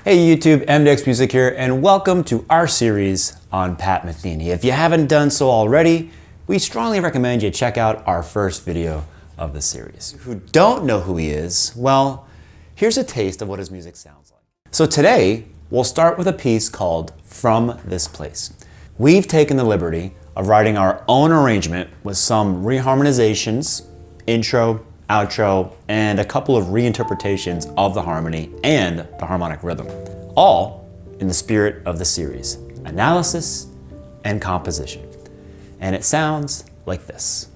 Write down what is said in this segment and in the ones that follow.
Hey YouTube, mDecks Music here, and welcome to our series on Pat Metheny. If you haven't done so already, we strongly recommend you check out our first video of the series. Who don't know who he is, well, here's a taste of what his music sounds like. So today, we'll start with a piece called From This Place. We've taken the liberty of writing our own arrangement with some reharmonizations, intro, outro, and a couple of reinterpretations of the harmony and the harmonic rhythm, all in the spirit of the series, analysis and composition. And it sounds like this.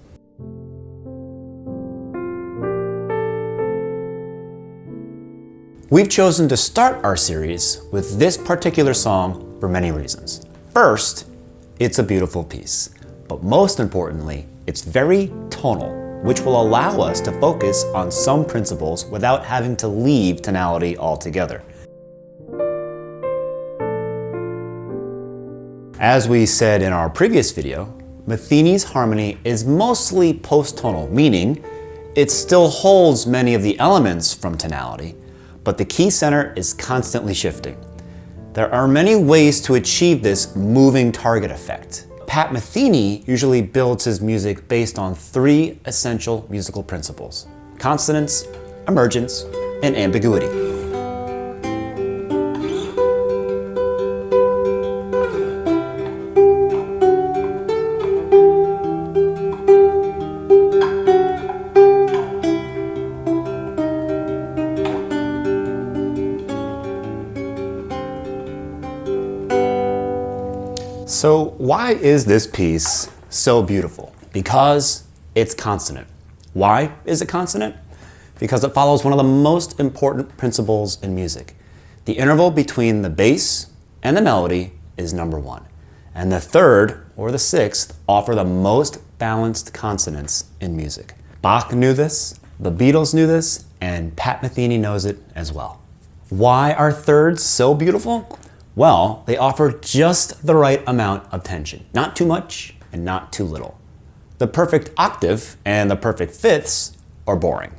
We've chosen to start our series with this particular song for many reasons. First, it's a beautiful piece, but most importantly, it's very tonal, which will allow us to focus on some principles without having to leave tonality altogether. As we said in our previous video, Metheny's harmony is mostly post-tonal, meaning it still holds many of the elements from tonality, but the key center is constantly shifting. There are many ways to achieve this moving target effect. Pat Metheny usually builds his music based on three essential musical principles: consonance, emergence, and ambiguity. So why is this piece so beautiful? Because it's consonant. Why is it consonant? Because it follows one of the most important principles in music. The interval between the bass and the melody is number one. And the third or the sixth offer the most balanced consonants in music. Bach knew this, the Beatles knew this, and Pat Metheny knows it as well. Why are thirds so beautiful? Well, they offer just the right amount of tension. Not too much and not too little. The perfect octave and the perfect fifths are boring.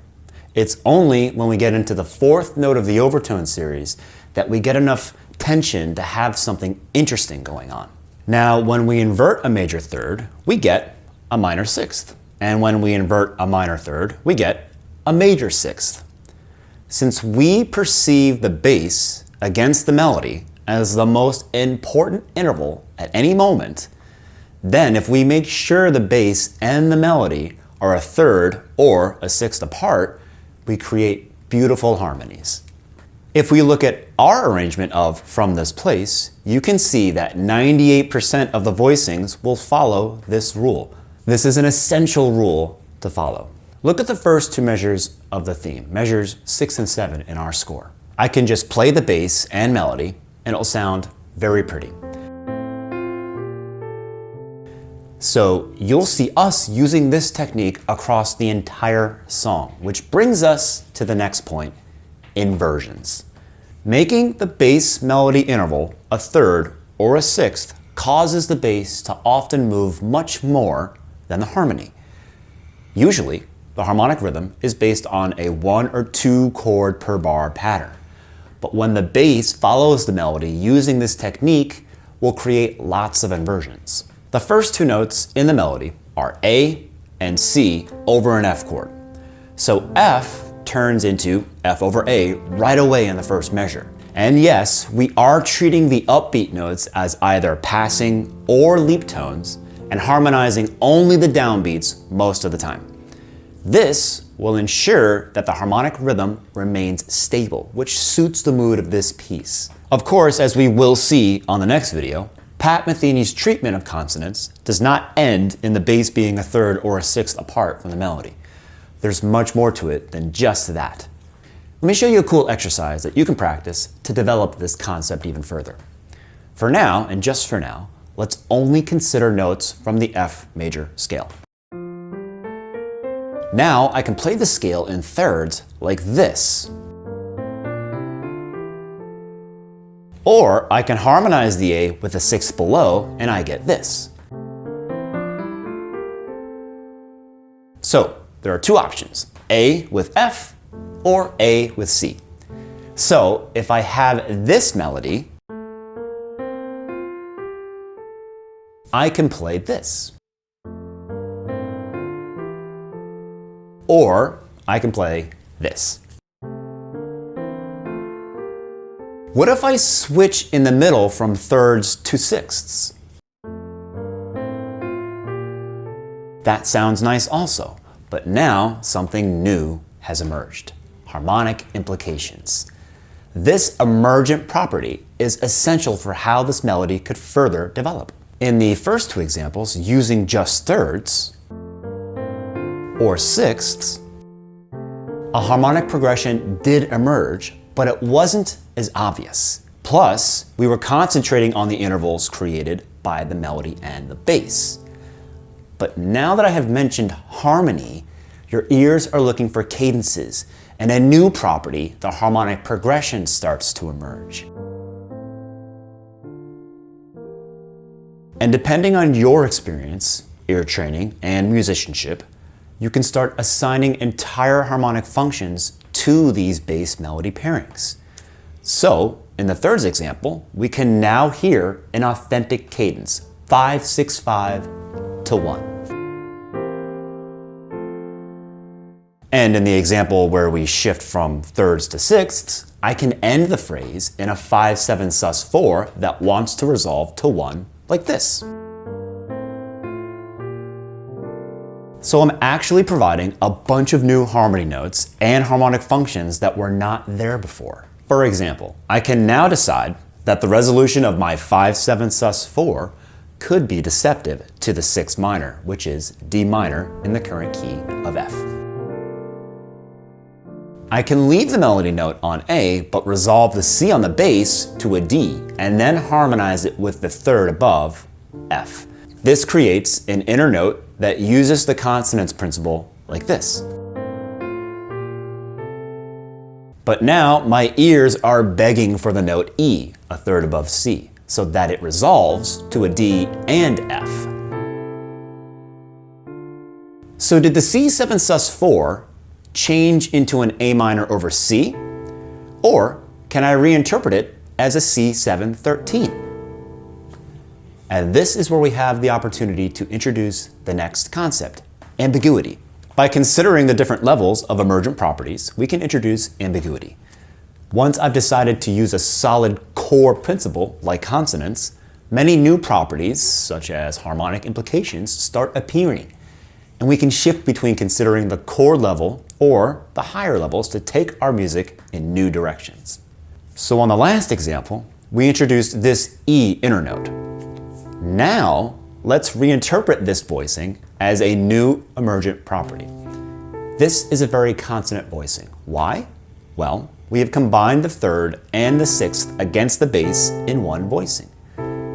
It's only when we get into the fourth note of the overtone series that we get enough tension to have something interesting going on. Now, when we invert a major third, we get a minor sixth. And when we invert a minor third, we get a major sixth. Since we perceive the bass against the melody as the most important interval at any moment, then if we make sure the bass and the melody are a third or a sixth apart, we create beautiful harmonies. If we look at our arrangement of From This Place, you can see that 98% of the voicings will follow this rule. This is an essential rule to follow. Look at the first two measures of the theme, measures 6 and 7 in our score. I can just play the bass and melody, and it'll sound very pretty. So you'll see us using this technique across the entire song, which brings us to the next point, inversions. Making the bass melody interval a third or a sixth causes the bass to often move much more than the harmony. Usually, the harmonic rhythm is based on a 1 or 2 chord per bar pattern. But when the bass follows the melody using this technique, we'll create lots of inversions. The first two notes in the melody are A and C over an F chord. So F turns into F over A right away in the first measure. And yes, we are treating the upbeat notes as either passing or leap tones and harmonizing only the downbeats most of the time. This will ensure that the harmonic rhythm remains stable, which suits the mood of this piece. Of course, as we will see on the next video, Pat Metheny's treatment of consonance does not end in the bass being a third or a sixth apart from the melody. There's much more to it than just that. Let me show you a cool exercise that you can practice to develop this concept even further. For now, and just for now, let's only consider notes from the F major scale. Now I can play the scale in thirds like this. Or I can harmonize the A with a sixth below and I get this. So there are two options, A with F or A with C. So if I have this melody, I can play this. Or I can play this. What if I switch in the middle from thirds to sixths? That sounds nice also, but now something new has emerged: harmonic implications. This emergent property is essential for how this melody could further develop. In the first two examples, using just thirds or sixths, a harmonic progression did emerge, but it wasn't as obvious. Plus, we were concentrating on the intervals created by the melody and the bass. But now that I have mentioned harmony, your ears are looking for cadences, and a new property, the harmonic progression, starts to emerge. And depending on your experience, ear training, and musicianship, you can start assigning entire harmonic functions to these bass melody pairings. So, in the thirds example, we can now hear an authentic cadence, 5-6-5 to 1. And in the example where we shift from thirds to sixths, I can end the phrase in a 5-7 sus4 that wants to resolve to 1 like this. So I'm actually providing a bunch of new harmony notes and harmonic functions that were not there before. For example, I can now decide that the resolution of my 5-7 sus4 could be deceptive to the 6th minor, which is D minor in the current key of F. I can leave the melody note on A, but resolve the C on the bass to a D, and then harmonize it with the third above, F. This creates an inner note that uses the consonance principle like this. But now my ears are begging for the note E, a third above C, so that it resolves to a D and F. So did the C7 sus4 change into an A minor over C? Or can I reinterpret it as a C7 13? And this is where we have the opportunity to introduce the next concept, ambiguity. By considering the different levels of emergent properties, we can introduce ambiguity. Once I've decided to use a solid core principle like consonance, many new properties, such as harmonic implications, start appearing. And we can shift between considering the core level or the higher levels to take our music in new directions. So on the last example, we introduced this E inner note. Now, let's reinterpret this voicing as a new emergent property. This is a very consonant voicing. Why? Well, we have combined the third and the sixth against the bass in one voicing.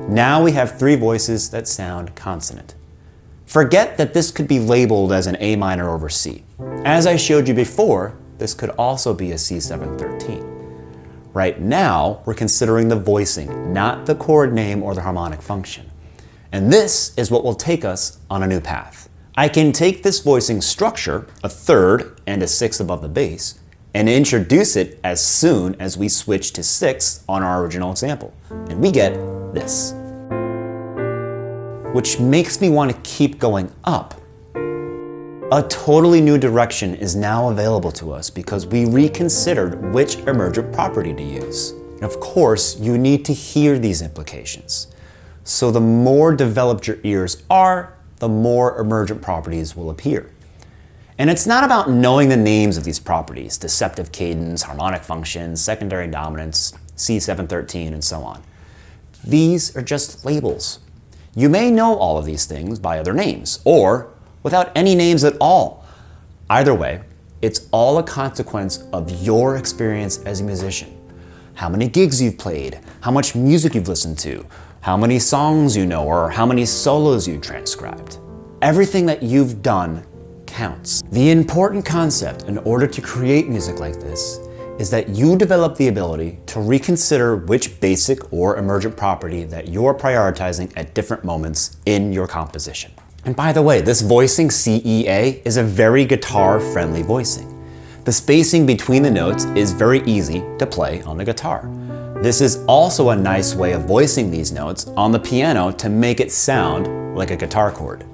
Now we have three voices that sound consonant. Forget that this could be labeled as an A minor over C. As I showed you before, this could also be a C7 13. Right now, we're considering the voicing, not the chord name or the harmonic function. And this is what will take us on a new path. I can take this voicing structure, a third and a sixth above the bass, and introduce it as soon as we switch to sixths on our original example. And we get this. Which makes me want to keep going up. A totally new direction is now available to us because we reconsidered which emergent property to use. Of course, you need to hear these implications. So the more developed your ears are, the more emergent properties will appear. And it's not about knowing the names of these properties, deceptive cadence, harmonic functions, secondary dominance, C7 13, and so on. These are just labels. You may know all of these things by other names, or without any names at all. Either way, it's all a consequence of your experience as a musician. How many gigs you've played, how much music you've listened to, how many songs you know, or how many solos you transcribed. Everything that you've done counts. The important concept in order to create music like this is that you develop the ability to reconsider which basic or emergent property that you're prioritizing at different moments in your composition. And by the way, this voicing CEA is a very guitar-friendly voicing. The spacing between the notes is very easy to play on the guitar. This is also a nice way of voicing these notes on the piano to make it sound like a guitar chord.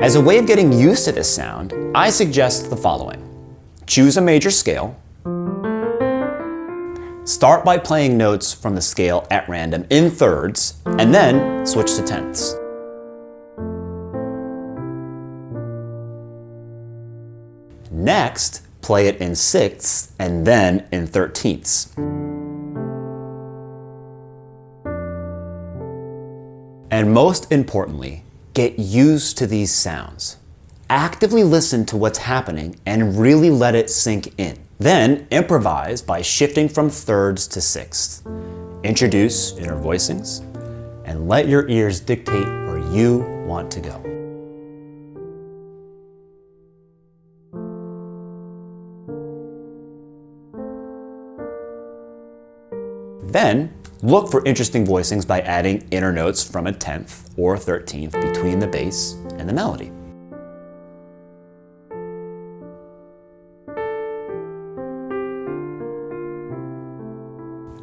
As a way of getting used to this sound, I suggest the following. Choose a major scale. Start by playing notes from the scale at random in thirds, and then switch to tenths. Next, play it in sixths and then in thirteenths. And most importantly, get used to these sounds. Actively listen to what's happening and really let it sink in. Then improvise by shifting from thirds to sixths. Introduce inner voicings and let your ears dictate where you want to go. Then, look for interesting voicings by adding inner notes from a 10th or 13th between the bass and the melody.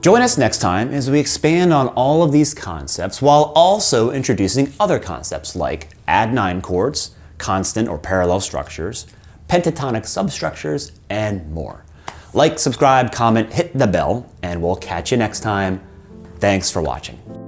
Join us next time as we expand on all of these concepts while also introducing other concepts like add-9 chords, constant or parallel structures, pentatonic substructures, and more. Like, subscribe, comment, hit the bell, and we'll catch you next time. Thanks for watching.